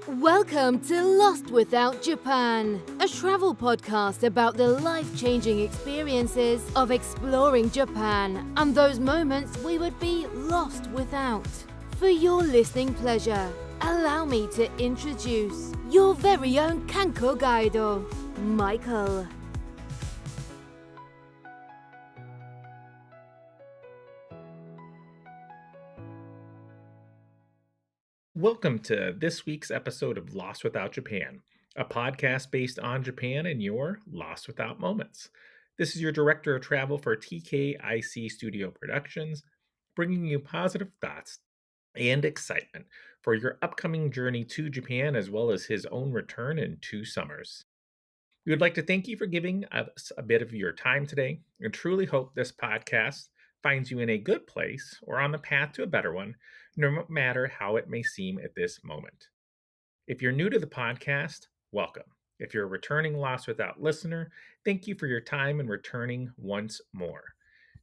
Welcome to Lost Without Japan, a travel podcast about the life-changing experiences of exploring Japan and those moments we would be lost without. For your listening pleasure, allow me to introduce your very own Kanko Guido, Michael. Welcome to this week's episode of Lost Without Japan, a podcast based on Japan and your Lost Without moments. This is your director of travel for TKIC Studio Productions, bringing you positive thoughts and excitement for your upcoming journey to Japan as well as his own return in 2 summers. We would like to thank you for giving us a bit of your time today and truly hope this podcast finds you in a good place or on the path to a better one, no matter how it may seem at this moment. If you're new to the podcast, welcome. If you're a returning Lost Without listener, thank you for your time and returning once more.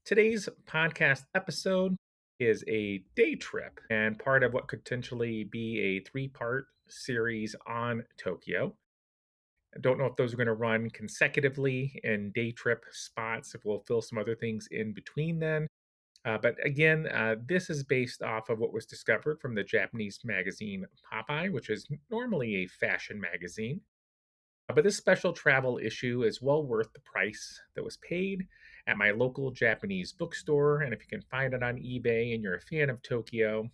Today's podcast episode is a day trip and part of what could potentially be a 3-part series on Tokyo. I don't know if those are going to run consecutively in day trip spots, if we'll fill some other things in between then. But again, this is based off of what was discovered from the Japanese magazine Popeye, which is normally a fashion magazine. But this special travel issue is well worth the price that was paid at my local Japanese bookstore. And if you can find it on eBay and you're a fan of Tokyo,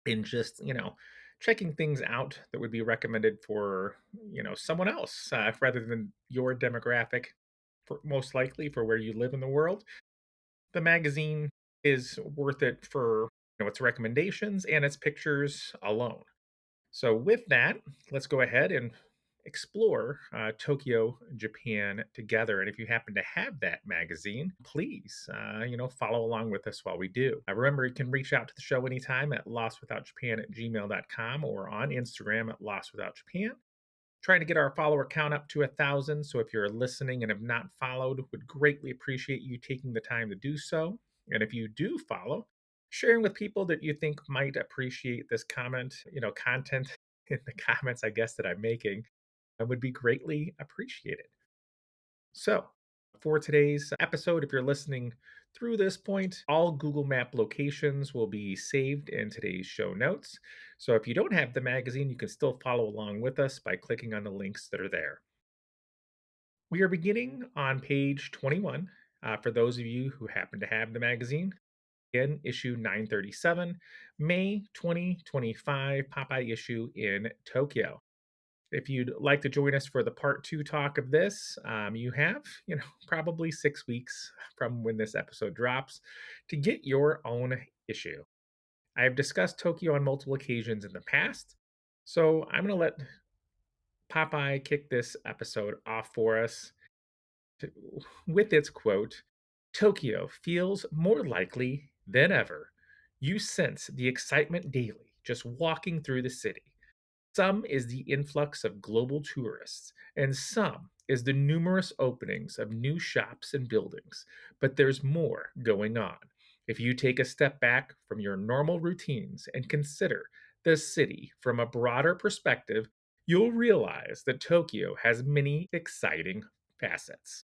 in just checking things out that would be recommended for someone else rather than your demographic, for most likely for where you live in the world, the magazine is worth it for its recommendations and its pictures alone. So with that, let's go ahead and explore Tokyo, Japan together. And if you happen to have that magazine, please, follow along with us while we do. Remember, you can reach out to the show anytime at lostwithoutjapan@gmail.com or on Instagram at lostwithoutjapan. Trying to get our follower count up to 1,000. So if you're listening and have not followed, would greatly appreciate you taking the time to do so. And if you do follow, sharing with people that you think might appreciate this content in the comments, I guess, that I'm making, would be greatly appreciated. So, for today's episode, if you're listening through this point, all Google Map locations will be saved in today's show notes. So, if you don't have the magazine, you can still follow along with us by clicking on the links that are there. We are beginning on page 21. For those of you who happen to have the magazine, again, issue 937, May 2025, Popeye issue in Tokyo. If you'd like to join us for the part 2 talk of this, you have, probably 6 weeks from when this episode drops to get your own issue. I have discussed Tokyo on multiple occasions in the past, so I'm going to let Popeye kick this episode off for us to, with its quote: Tokyo feels more likely than ever. You sense the excitement daily just walking through the city. Some is the influx of global tourists, and some is the numerous openings of new shops and buildings. But there's more going on. If you take a step back from your normal routines and consider the city from a broader perspective, you'll realize that Tokyo has many exciting facets.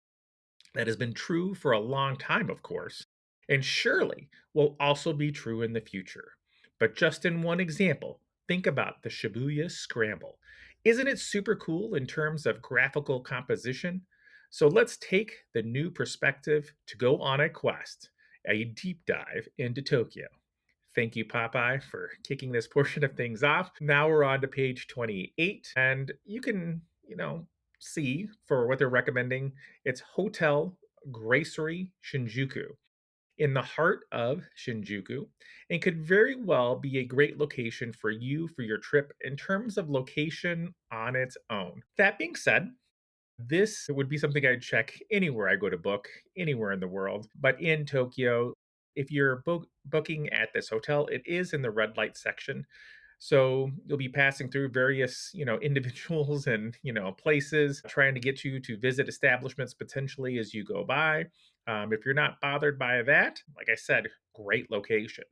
That has been true for a long time, of course, and surely will also be true in the future. But just in one example, think about the Shibuya Scramble. Isn't it super cool in terms of graphical composition? So let's take the new perspective to go on a quest, a deep dive into Tokyo. Thank you, Popeye, for kicking this portion of things off. Now we're on to page 28, and you can, see for what they're recommending. It's Hotel Gracery Shinjuku in the heart of Shinjuku and could very well be a great location for you for your trip in terms of location on its own. That being said, this would be something I'd check anywhere I go to book, anywhere in the world. But in Tokyo, if you're booking at this hotel, it is in the red light section. So you'll be passing through various, individuals and, places trying to get you to visit establishments potentially as you go by. If you're not bothered by that, like I said, great location.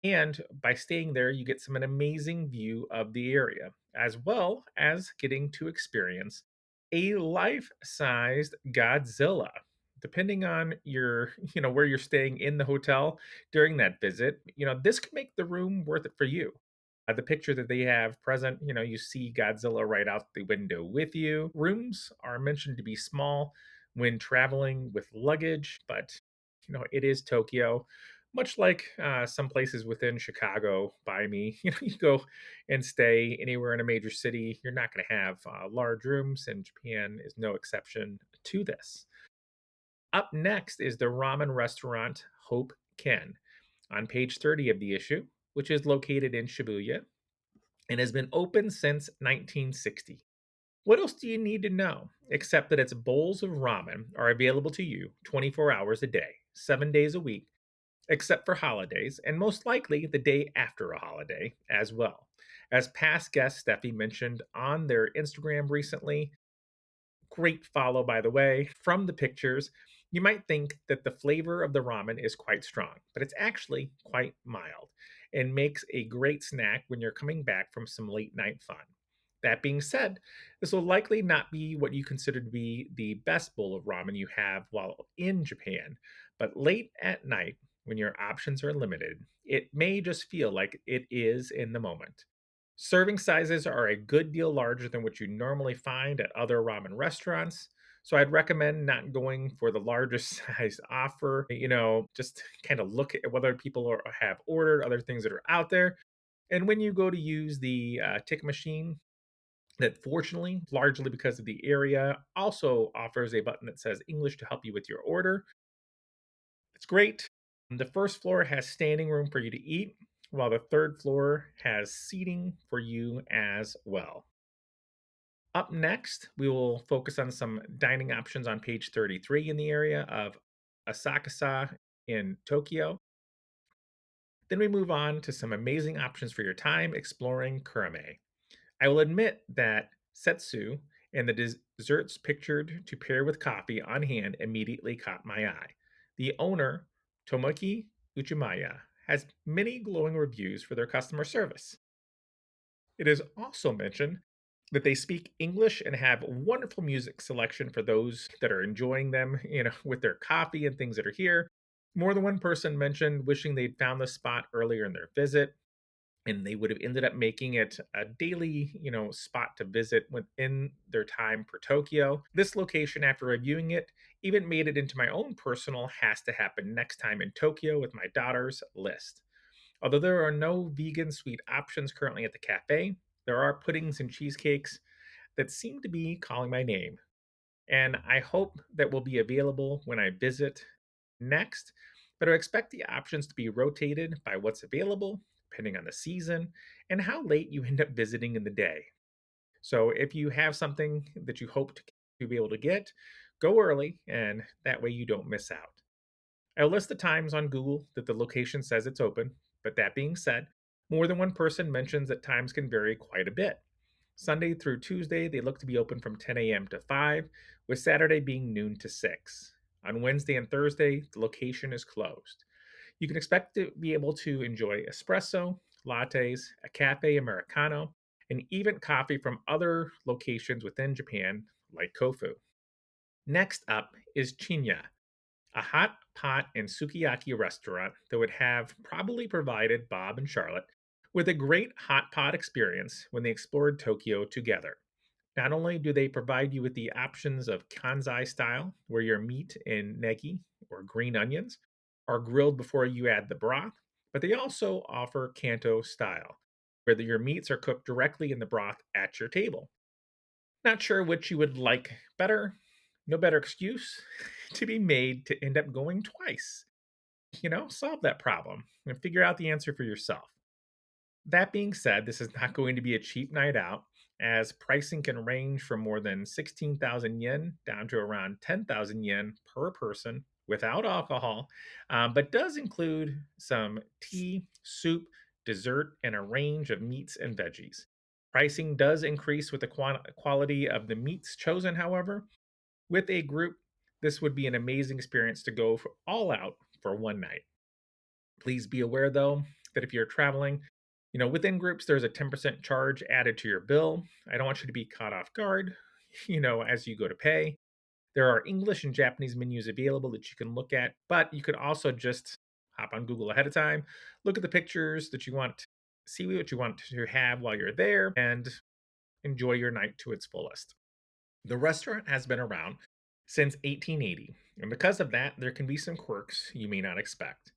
And by staying there, you get an amazing view of the area, as well as getting to experience a life-sized Godzilla. Depending on your, where you're staying in the hotel during that visit, this could make the room worth it for you. The picture that they have present, you see Godzilla right out the window with you. Rooms are mentioned to be small when traveling with luggage, but it is Tokyo. Much like some places within Chicago by me, you go and stay anywhere in a major city, you're not going to have large rooms, and Japan is no exception to this. Up next is the ramen restaurant Hope Ken on page 30 of the issue, which is located in Shibuya and has been open since 1960. What else do you need to know except that its bowls of ramen are available to you 24 hours a day, 7 days a week, except for holidays, and most likely the day after a holiday as well. As past guest Steffi mentioned on their Instagram recently, great follow, by the way. From the pictures, you might think that the flavor of the ramen is quite strong, but it's actually quite mild and makes a great snack when you're coming back from some late night fun. That being said, this will likely not be what you consider to be the best bowl of ramen you have while in Japan, but late at night, when your options are limited, it may just feel like it is in the moment. Serving sizes are a good deal larger than what you normally find at other ramen restaurants. So I'd recommend not going for the largest size offer. Just kind of look at whether people have ordered other things that are out there. And when you go to use the ticket machine, that fortunately, largely because of the area, also offers a button that says English to help you with your order. It's great. The first floor has standing room for you to eat, while the third floor has seating for you as well. Up next, we will focus on some dining options on page 33 in the area of Asakusa in Tokyo. Then we move on to some amazing options for your time exploring Kurame. I will admit that Setsu and the desserts pictured to pair with coffee on hand immediately caught my eye. The owner, Tomoki Uchimaya, has many glowing reviews for their customer service. It is also mentioned that they speak English and have wonderful music selection for those that are enjoying them, with their coffee and things that are here. More than one person mentioned wishing they'd found the spot earlier in their visit, and they would have ended up making it a daily, spot to visit within their time for Tokyo. This location, after reviewing it, even made it into my own personal has to happen next time in Tokyo with my daughter's list. Although there are no vegan sweet options currently at the cafe, there are puddings and cheesecakes that seem to be calling my name, and I hope that will be available when I visit next. But I expect the options to be rotated by what's available, depending on the season and how late you end up visiting in the day. So if you have something that you hope to be able to get, go early, and that way you don't miss out. I'll list the times on Google that the location says it's open, but that being said, more than one person mentions that times can vary quite a bit. Sunday through Tuesday, they look to be open from 10 a.m. to 5, with Saturday being noon to 6. On Wednesday and Thursday, the location is closed. You can expect to be able to enjoy espresso, lattes, a cafe americano, and even coffee from other locations within Japan, like Kofu. Next up is Chinya, a hot pot and sukiyaki restaurant that would have probably provided Bob and Charlotte with a great hot pot experience when they explored Tokyo together. Not only do they provide you with the options of kanzai style, where your meat and negi, or green onions, are grilled before you add the broth, but they also offer Kanto style, where your meats are cooked directly in the broth at your table. Not sure which you would like better. No better excuse to be made to end up going twice. Solve that problem and figure out the answer for yourself. That being said, this is not going to be a cheap night out, as pricing can range from more than 16,000 yen down to around 10,000 yen per person without alcohol, but does include some tea, soup, dessert, and a range of meats and veggies. Pricing does increase with the quality of the meats chosen, however. With a group, this would be an amazing experience to go all out for one night. Please be aware, though, that if you're traveling, within groups, there's a 10% charge added to your bill. I don't want you to be caught off guard, as you go to pay. There are English and Japanese menus available that you can look at, but you could also just hop on Google ahead of time, look at the pictures that you want, see what you want to have while you're there, and enjoy your night to its fullest. The restaurant has been around since 1880, and because of that, there can be some quirks you may not expect.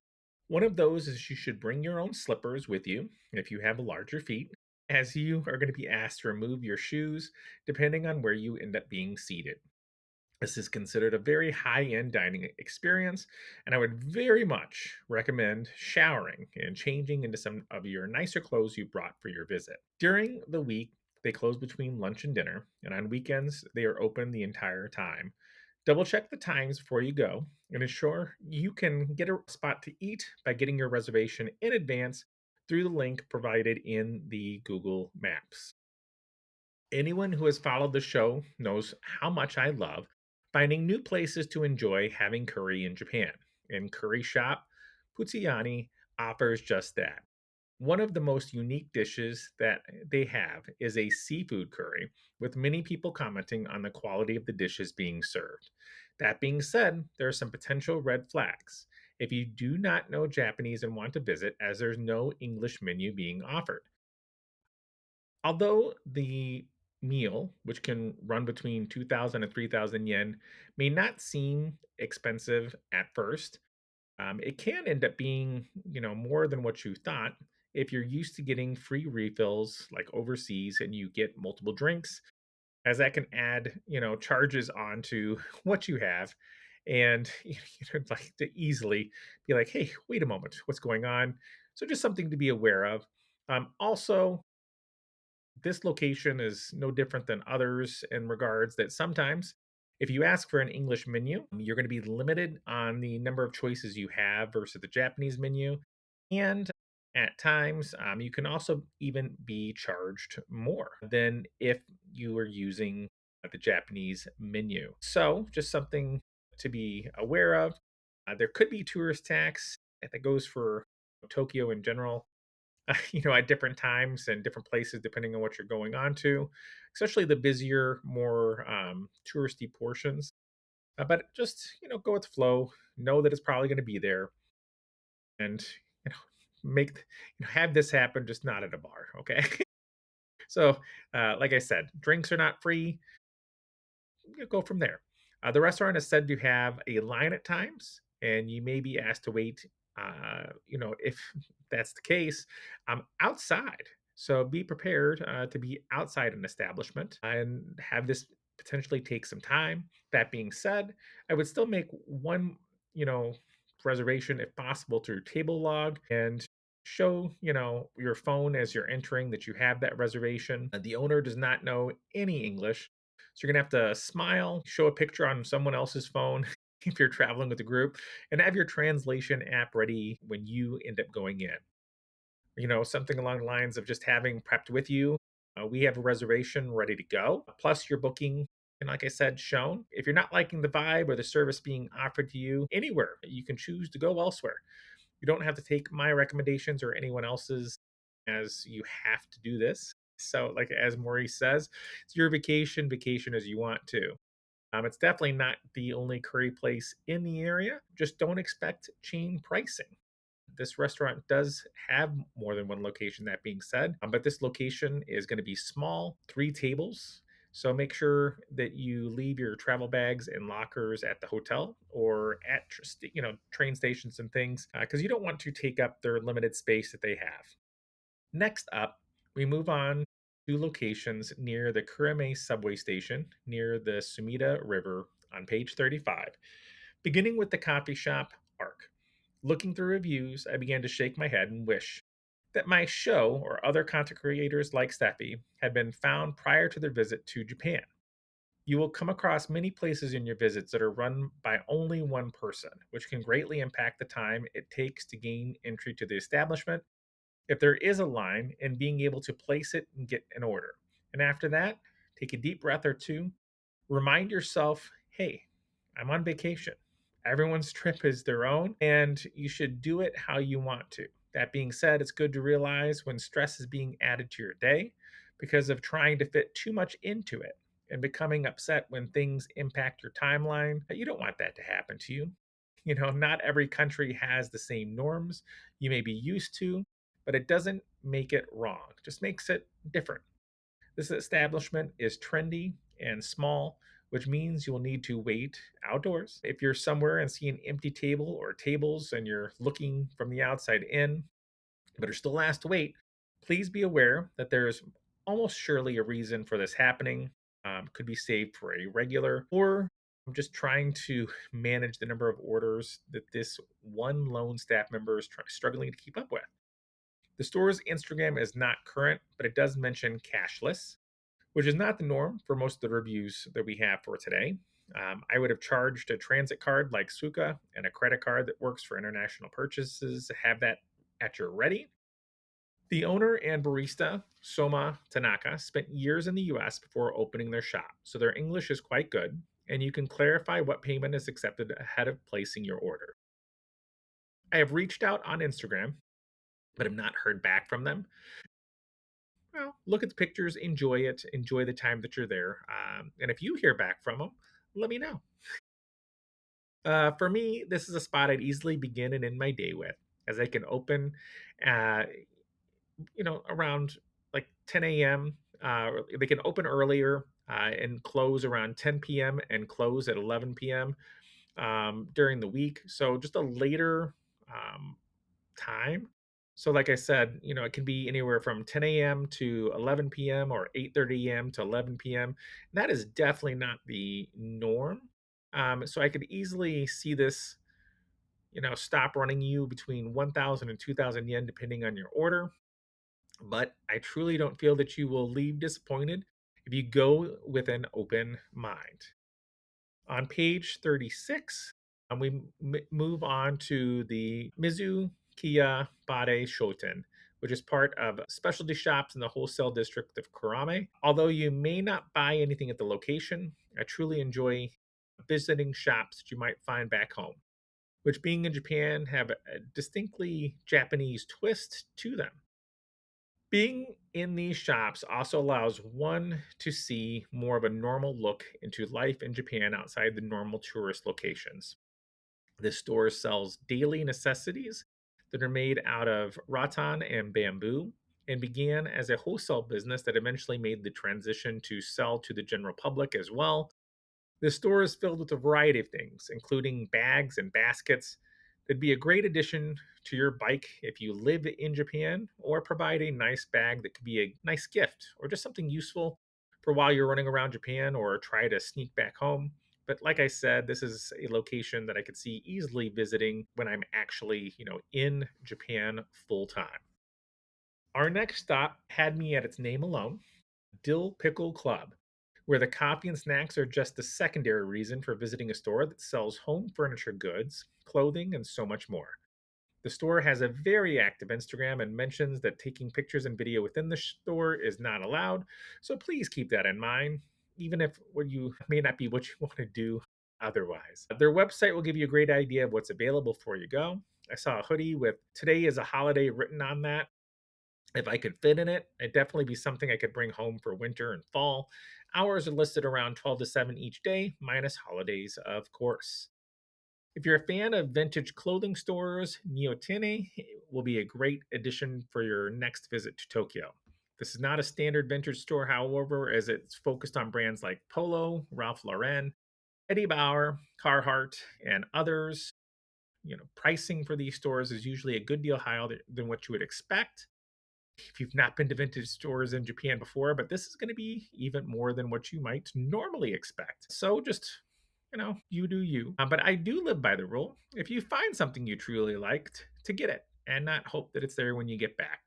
One of those is you should bring your own slippers with you if you have larger feet, as you are going to be asked to remove your shoes depending on where you end up being seated. This is considered a very high end dining experience, and I would very much recommend showering and changing into some of your nicer clothes you brought for your visit. During the week, they close between lunch and dinner, and on weekends, they are open the entire time. Double check the times before you go and ensure you can get a spot to eat by getting your reservation in advance through the link provided in the Google Maps. Anyone who has followed the show knows how much I love finding new places to enjoy having curry in Japan. And Curry Shop Putsuyani offers just that. One of the most unique dishes that they have is a seafood curry, with many people commenting on the quality of the dishes being served. That being said, there are some potential red flags. If you do not know Japanese and want to visit, as there's no English menu being offered. Although the meal, which can run between 2,000 and 3,000 yen, may not seem expensive at first, it can end up being, more than what you thought if you're used to getting free refills like overseas and you get multiple drinks, as that can add, charges onto what you have. And like to easily be like, hey, wait a moment, what's going on? So just something to be aware of. Also, this location is no different than others in regards that sometimes if you ask for an English menu, you're going to be limited on the number of choices you have versus the Japanese menu. And at times, you can also even be charged more than if you were using the Japanese menu. So, just something to be aware of. There could be tourist tax that goes for Tokyo in general, at different times and different places depending on what you're going on to, especially the busier, more touristy portions. But just go with the flow. Know that it's probably going to be there, and you know, make have this happen, just not at a bar. Okay. So, like I said, drinks are not free. Go from there. The restaurant is said to have a line at times, and you may be asked to wait. If that's the case, outside. So be prepared to be outside an establishment and have this potentially take some time. That being said, I would still make one, you know, reservation if possible through table log and show your phone as you're entering that you have that reservation. The owner does not know any English, so you're gonna have to smile, show a picture on someone else's phone if you're traveling with a group, and have your translation app ready when you end up going in. Something along the lines of just having prepped with you. We have a reservation ready to go, plus your booking. And like I said, shown. If you're not liking the vibe or the service being offered to you anywhere, you can choose to go elsewhere. You don't have to take my recommendations or anyone else's, as you have to do this. So, like as Maurice says, it's your vacation, vacation as you want to. It's definitely not the only curry place in the area. Just don't expect chain pricing. This restaurant does have more than one location, that being said, but this location is going to be small, 3 tables. So make sure that you leave your travel bags and lockers at the hotel or at train stations and things, because you don't want to take up their limited space that they have. Next up, we move on to locations near the Kurame subway station near the Sumida River on page 35, beginning with the coffee shop Arc. Looking through reviews, I began to shake my head and wish that my show or other content creators like Steffi had been found prior to their visit to Japan. You will come across many places in your visits that are run by only one person, which can greatly impact the time it takes to gain entry to the establishment if there is a line and being able to place it and get an order. And after that, take a deep breath or two. Remind yourself, hey, I'm on vacation. Everyone's trip is their own, and you should do it how you want to. That being said, it's good to realize when stress is being added to your day because of trying to fit too much into it and becoming upset when things impact your timeline. You don't want that to happen to you. Not every country has the same norms you may be used to, but it doesn't make it wrong, just makes it different. This establishment is trendy and small, which means you'll need to wait outdoors. If you're somewhere and see an empty table or tables and you're looking from the outside in, but are still asked to wait, please be aware that there's almost surely a reason for this happening. Could be saved for a regular, or I'm just trying to manage the number of orders that this one lone staff member is struggling to keep up with. The store's Instagram is not current, but it does mention cashless, which is not the norm for most of the reviews that we have for today. I would have charged a transit card like Suka and a credit card that works for international purchases. Have that at your ready. The owner and barista, Soma Tanaka, spent years in the US before opening their shop, so their English is quite good, and you can clarify what payment is accepted ahead of placing your order. I have reached out on Instagram, but have not heard back from them. Well, look at the pictures, enjoy it, enjoy the time that you're there. And if you hear back from them, let me know. For me, this is a spot I'd easily begin and end my day with, as I can open, uh, around like 10 a.m. They can open earlier and close around 10 p.m. and close at 11 p.m. During the week. So just a later um, time. So, like I said, it can be anywhere from 10 a.m. to 11 p.m. or 8:30 a.m. to 11 p.m. That is definitely not the norm. So I could easily see this, stop running you between 1,000 and 2,000 yen, depending on your order. But I truly don't feel that you will leave disappointed if you go with an open mind. On page 36, we move on to the Mizu Kiya Bade Shoten, which is part of specialty shops in the wholesale district of Kurame. Although you may not buy anything at the location, I truly enjoy visiting shops that you might find back home, which being in Japan have a distinctly Japanese twist to them. Being in these shops also allows one to see more of a normal look into life in Japan outside the normal tourist locations. This store sells daily necessities that are made out of rattan and bamboo and began as a wholesale business that eventually made the transition to sell to the general public as well. The store is filled with a variety of things, including bags and baskets. That'd be a great addition to your bike if you live in Japan, or provide a nice bag that could be a nice gift or just something useful for while you're running around Japan or try to sneak back home. But like I said, this is a location that I could see easily visiting when I'm actually, in Japan full time. Our next stop had me at its name alone, Dill Pickle Club, where the coffee and snacks are just a secondary reason for visiting a store that sells home furniture goods, clothing, and so much more. The store has a very active Instagram and mentions that taking pictures and video within the store is not allowed, so please keep that in mind, even if what you may not be what you want to do otherwise. Their website will give you a great idea of what's available before you go. I saw a hoodie with "Today is a holiday" written on that. If I could fit in it, it'd definitely be something I could bring home for winter and fall. Hours are listed around 12 to 7 each day, minus holidays, of course. If you're a fan of vintage clothing stores, Niotene will be a great addition for your next visit to Tokyo. This is not a standard vintage store, however, as it's focused on brands like Polo, Ralph Lauren, Eddie Bauer, Carhartt, and others. Pricing for these stores is usually a good deal higher than what you would expect if you've not been to vintage stores in Japan before, but this is going to be even more than what you might normally expect. So just, you do you. But I do live by the rule: if you find something you truly liked, to get it and not hope that it's there when you get back.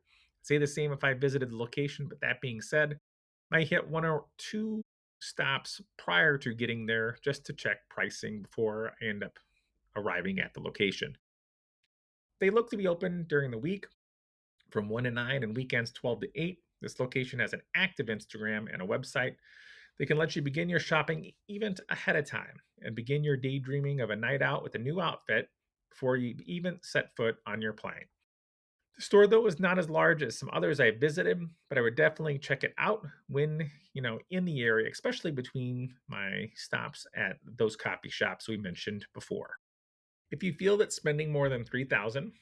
Say the same if I visited the location, but that being said, I hit one or two stops prior to getting there just to check pricing before I end up arriving at the location. They look to be open during the week from 1 to 9 and weekends 12 to 8. This location has an active Instagram and a website. They can let you begin your shopping even ahead of time and begin your daydreaming of a night out with a new outfit before you even set foot on your plane. The store, though, is not as large as some others I visited, but I would definitely check it out when, in the area, especially between my stops at those coffee shops we mentioned before. If you feel that spending more than $3,000,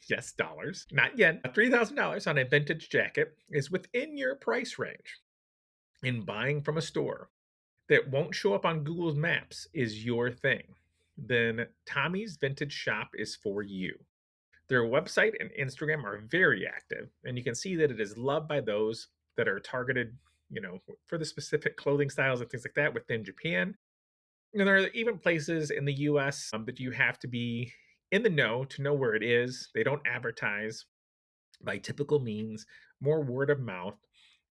yes, dollars, not yen, $3,000 on a vintage jacket is within your price range in buying from a store that won't show up on Google's Maps is your thing, then Tommy's Vintage Shop is for you. Their website and Instagram are very active, and you can see that it is loved by those that are targeted, for the specific clothing styles and things like that within Japan. And there are even places in the US that you have to be in the know to know where it is. They don't advertise by typical means, more word of mouth.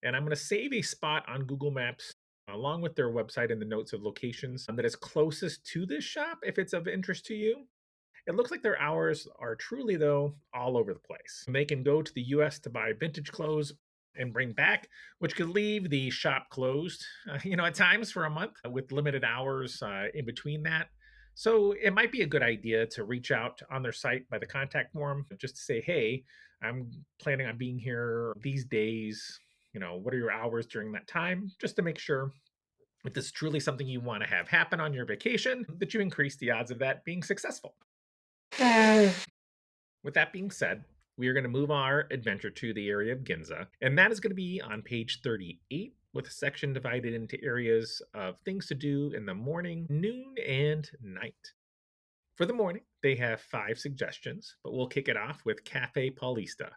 And I'm going to save a spot on Google Maps along with their website in the notes of locations that is closest to this shop if it's of interest to you. It looks like their hours are truly, though, all over the place. They can go to the US to buy vintage clothes and bring back, which could leave the shop closed, at times for a month with limited hours in between that. So it might be a good idea to reach out on their site by the contact form just to say, hey, I'm planning on being here these days. What are your hours during that time? Just to make sure if this is truly something you want to have happen on your vacation, that you increase the odds of that being successful. With that being said, we are going to move our adventure to the area of Ginza, and that is going to be on page 38 with a section divided into areas of things to do in the morning, noon, and night. For the morning, they have 5 suggestions, but we'll kick it off with Cafe Paulista,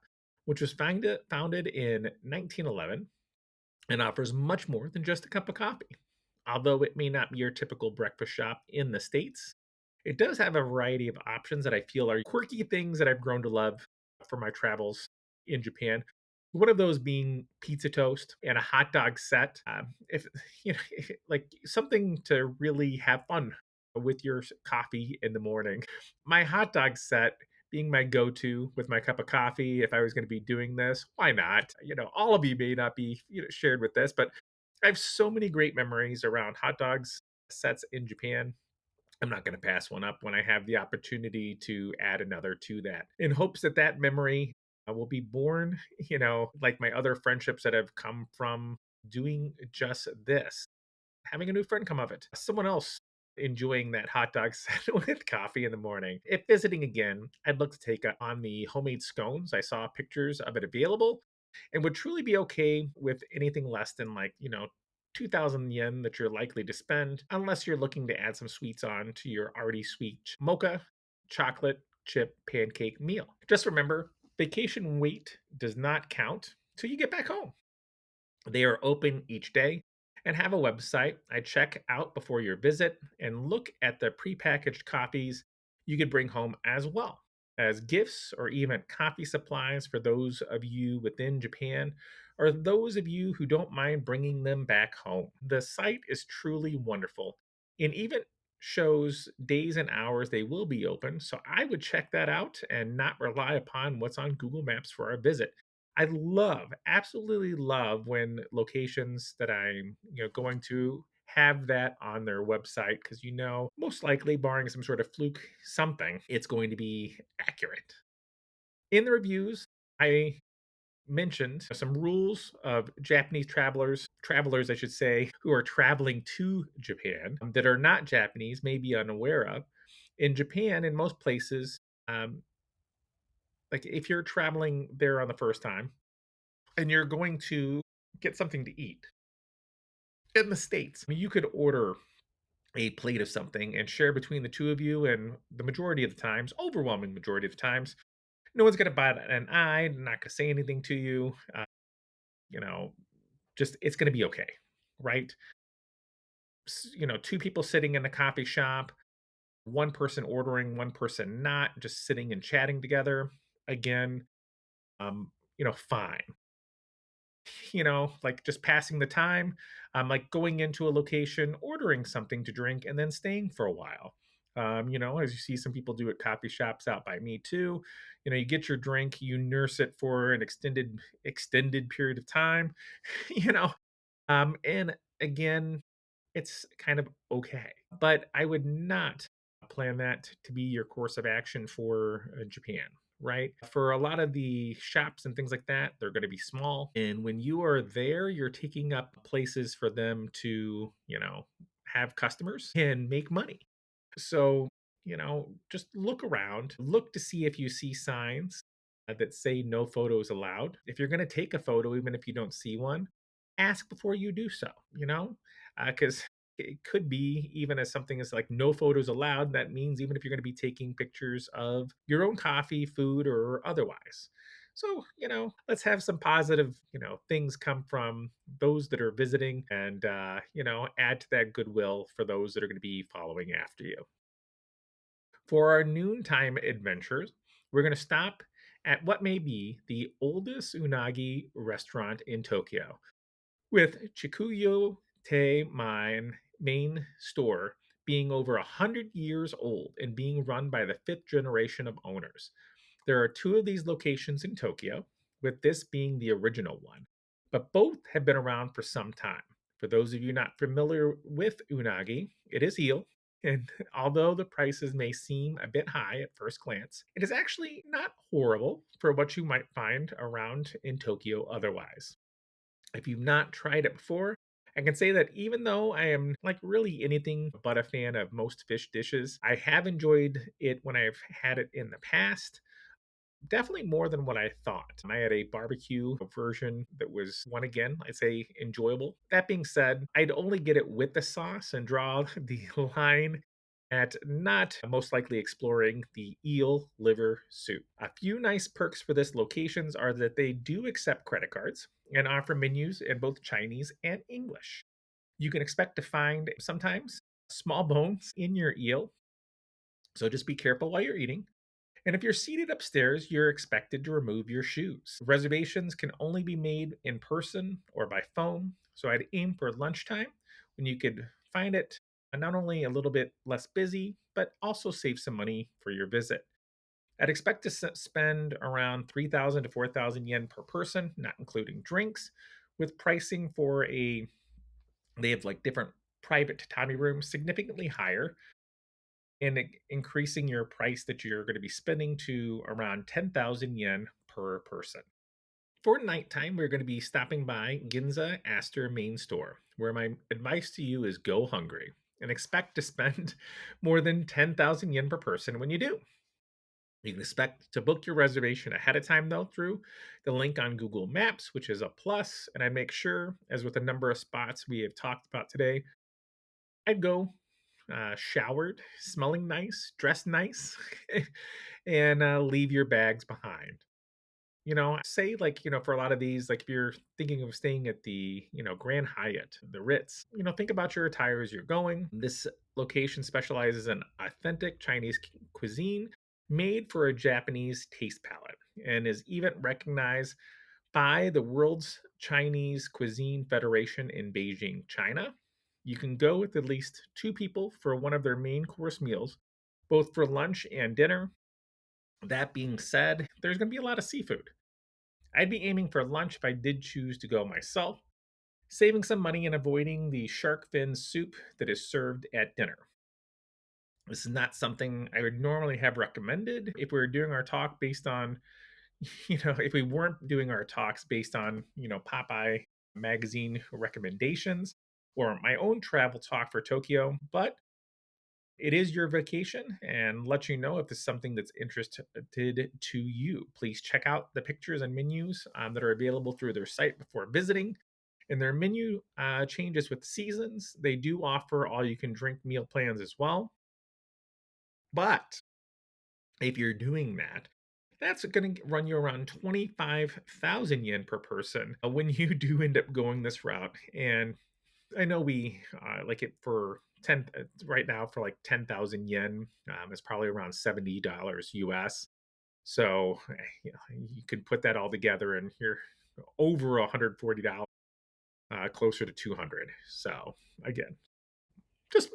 which was founded in 1911 and offers much more than just a cup of coffee. Although it may not be your typical breakfast shop in the States, it does have a variety of options that I feel are quirky things that I've grown to love for my travels in Japan. One of those being pizza toast and a hot dog set. If like something to really have fun with your coffee in the morning. My hot dog set being my go-to with my cup of coffee if I was going to be doing this. Why not? All of you may not be shared with this, but I have so many great memories around hot dogs sets in Japan. I'm not going to pass one up when I have the opportunity to add another to that in hopes that that memory will be born, like my other friendships that have come from doing just this, having a new friend come of it, someone else enjoying that hot dog set with coffee in the morning. If visiting again, I'd look to take on the homemade scones. I saw pictures of it available and would truly be okay with anything less than 2,000 yen that you're likely to spend, unless you're looking to add some sweets on to your already sweet mocha chocolate chip pancake meal. Just remember, vacation weight does not count till you get back home. They are open each day and have a website. I check out before your visit and look at the prepackaged coffees you could bring home as well as gifts or even coffee supplies for those of you within Japan or those of you who don't mind bringing them back home. The site is truly wonderful and even shows days and hours they will be open. So I would check that out and not rely upon what's on Google Maps for our visit. I love, absolutely love when locations that I'm, going to have that on their website because most likely barring some sort of fluke something, it's going to be accurate. In the reviews, I mentioned some rules of Japanese travelers I should say, who are traveling to Japan that are not Japanese may be unaware of. In Japan, in most places, um, like if you're traveling there on the first time, and you're going to get something to eat. In the States, you could order a plate of something and share between the two of you, and the majority of the times, overwhelming majority of the times, no one's going to bat an eye, not going to say anything to you. You know, just it's going to be okay, right? Two people sitting in a coffee shop, one person ordering, one person not, just sitting and chatting together. Again, fine. Like just passing the time, like going into a location, ordering something to drink, and then staying for a while. As you see some people do at coffee shops out by me too. You get your drink, you nurse it for an extended period of time, you know. And again, it's kind of okay. But I would not plan that to be your course of action for Japan. right? For a lot of the shops and things like that, they're going to be small. And when you are there, you're taking up places for them to, have customers and make money. So, just look around, look to see if you see signs that say no photos allowed. If you're going to take a photo, even if you don't see one, ask before you do so, because it could be even as something as like no photos allowed. That means even if you're going to be taking pictures of your own coffee, food, or otherwise. So, let's have some positive, things come from those that are visiting and, add to that goodwill for those that are going to be following after you. For our noontime adventures, we're going to stop at what may be the oldest unagi restaurant in Tokyo, with Chikuyo Te main store being over 100 years old and being run by the fifth generation of owners. There are two of these locations in Tokyo, with this being the original one, but both have been around for some time. For those of you not familiar with unagi, it is eel, and although the prices may seem a bit high at first glance, it is actually not horrible for what you might find around in Tokyo otherwise. If you've not tried it before, I can say that even though I am like really anything but a fan of most fish dishes, I have enjoyed it when I've had it in the past. Definitely more than what I thought. I had a barbecue version that was, one again, I'd say enjoyable. That being said, I'd only get it with the sauce and draw the line at not most likely exploring the eel liver soup. A few nice perks for this locations are that they do accept credit cards and offer menus in both Chinese and English. You can expect to find sometimes small bones in your eel, so just be careful while you're eating. And if you're seated upstairs, you're expected to remove your shoes. Reservations can only be made in person or by phone. So I'd aim for lunchtime when you could find it not only a little bit less busy, but also save some money for your visit. I'd expect to spend around 3,000 to 4,000 yen per person, not including drinks, with pricing for they have like different private tatami rooms significantly higher and increasing your price that you're going to be spending to around 10,000 yen per person. For nighttime, we're going to be stopping by Ginza Astor main store, where my advice to you is go hungry and expect to spend more than 10,000 yen per person when you do. You can expect to book your reservation ahead of time, though, through the link on Google Maps, which is a plus. And I make sure, as with a number of spots we have talked about today, I'd go showered, smelling nice, dressed nice, and leave your bags behind. Say like, for a lot of these, like if you're thinking of staying at the, Grand Hyatt, the Ritz, think about your attire as you're going. This location specializes in authentic Chinese cuisine made for a Japanese taste palette and is even recognized by the World's Chinese Cuisine Federation in Beijing, China. You can go with at least two people for one of their main course meals, both for lunch and dinner. That being said, there's going to be a lot of seafood. I'd be aiming for lunch if I did choose to go myself, saving some money and avoiding the shark fin soup that is served at dinner. This is not something I would normally have recommended if we were doing our talk based on, if we weren't doing our talks based on, Popeye magazine recommendations or my own travel talk for Tokyo, but it is your vacation and let you know if this is something that's interested to you. Please check out the pictures and menus that are available through their site before visiting. And their menu changes with seasons. They do offer all you can drink meal plans as well. But if you're doing that, that's going to run you around 25,000 yen per person when you do end up going this route. And I know we like it for 10 right now for like 10,000 yen. It's probably around $70 US. So you could put that all together and you're over $140, closer to 200. So again, just,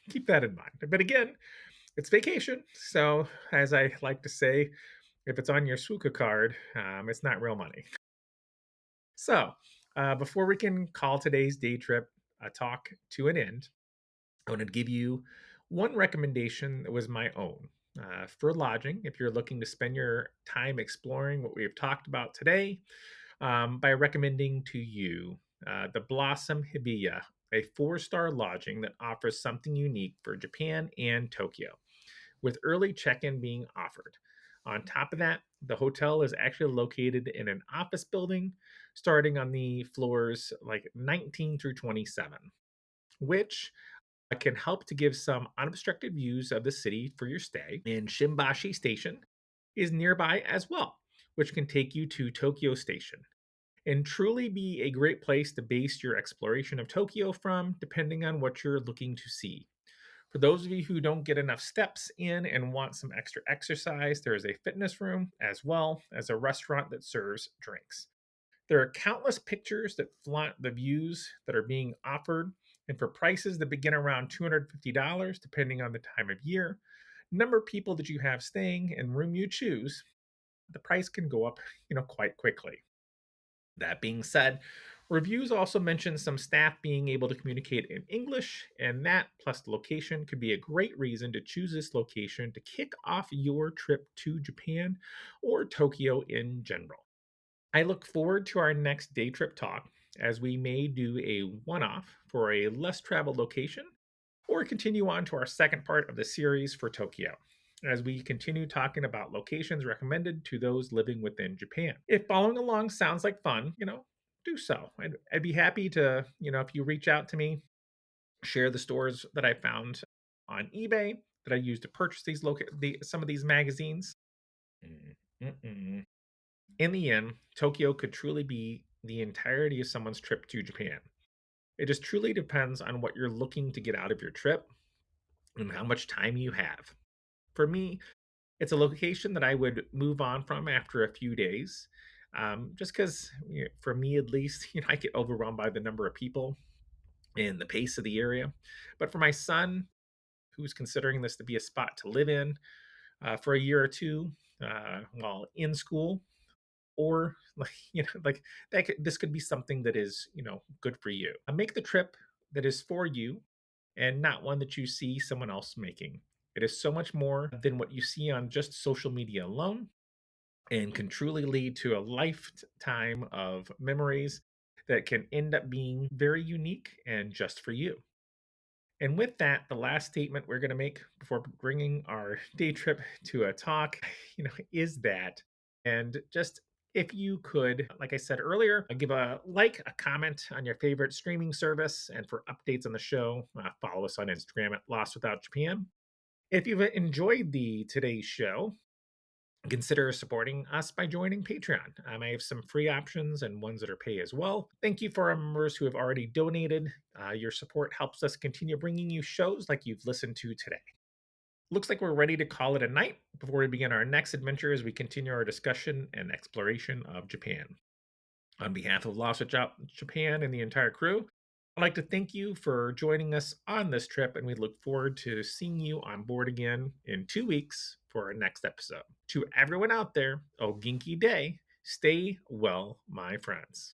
keep that in mind. But again, it's vacation. So as I like to say, if it's on your Suica card, it's not real money. So before we can call today's day trip talk to an end, I want to give you one recommendation that was my own. For lodging, if you're looking to spend your time exploring what we've talked about today, by recommending to you the Blossom Hibiya, a 4-star lodging that offers something unique for Japan and Tokyo, with early check in being offered. On top of that, the hotel is actually located in an office building starting on the floors like 19 through 27, which can help to give some unobstructed views of the city for your stay. And Shimbashi Station is nearby as well, which can take you to Tokyo Station and truly be a great place to base your exploration of Tokyo from, depending on what you're looking to see. For those of you who don't get enough steps in and want some extra exercise, there is a fitness room as well as a restaurant that serves drinks. There are countless pictures that flaunt the views that are being offered, and for prices that begin around $250, depending on the time of year, number of people that you have staying, and room you choose, the price can go up, quite quickly. That being said, reviews also mention some staff being able to communicate in English, and that plus the location could be a great reason to choose this location to kick off your trip to Japan or Tokyo in general. I look forward to our next day trip talk, as we may do a one off for a less traveled location or continue on to our second part of the series for Tokyo, as we continue talking about locations recommended to those living within Japan. If following along sounds like fun, do so. I'd be happy to, if you reach out to me, share the stores that I found on eBay that I used to purchase some of these magazines. Mm-mm-mm. In the end, Tokyo could truly be the entirety of someone's trip to Japan. It just truly depends on what you're looking to get out of your trip and how much time you have. For me, it's a location that I would move on from after a few days, just because, for me at least, I get overwhelmed by the number of people and the pace of the area. But for my son, who's considering this to be a spot to live in for a year or two while in school, or like like this could be something that is good for you. Make the trip that is for you and not one that you see someone else making. It is so much more than what you see on just social media alone, and can truly lead to a lifetime of memories that can end up being very unique and just for you. And with that, the last statement we're going to make before bringing our day trip to a talk, is that, and just if you could, like I said earlier, give a like, a comment on your favorite streaming service, and for updates on the show, follow us on Instagram at Lost Without Japan. If you've enjoyed the today's show, consider supporting us by joining Patreon. I have some free options and ones that are pay as well. Thank you for our members who have already donated. Your support helps us continue bringing you shows like you've listened to today. Looks like we're ready to call it a night before we begin our next adventure as we continue our discussion and exploration of Japan. On behalf of Lost Without Japan and the entire crew, I'd like to thank you for joining us on this trip, and we look forward to seeing you on board again in 2 weeks for our next episode. To everyone out there, oh ginky day, stay well, my friends.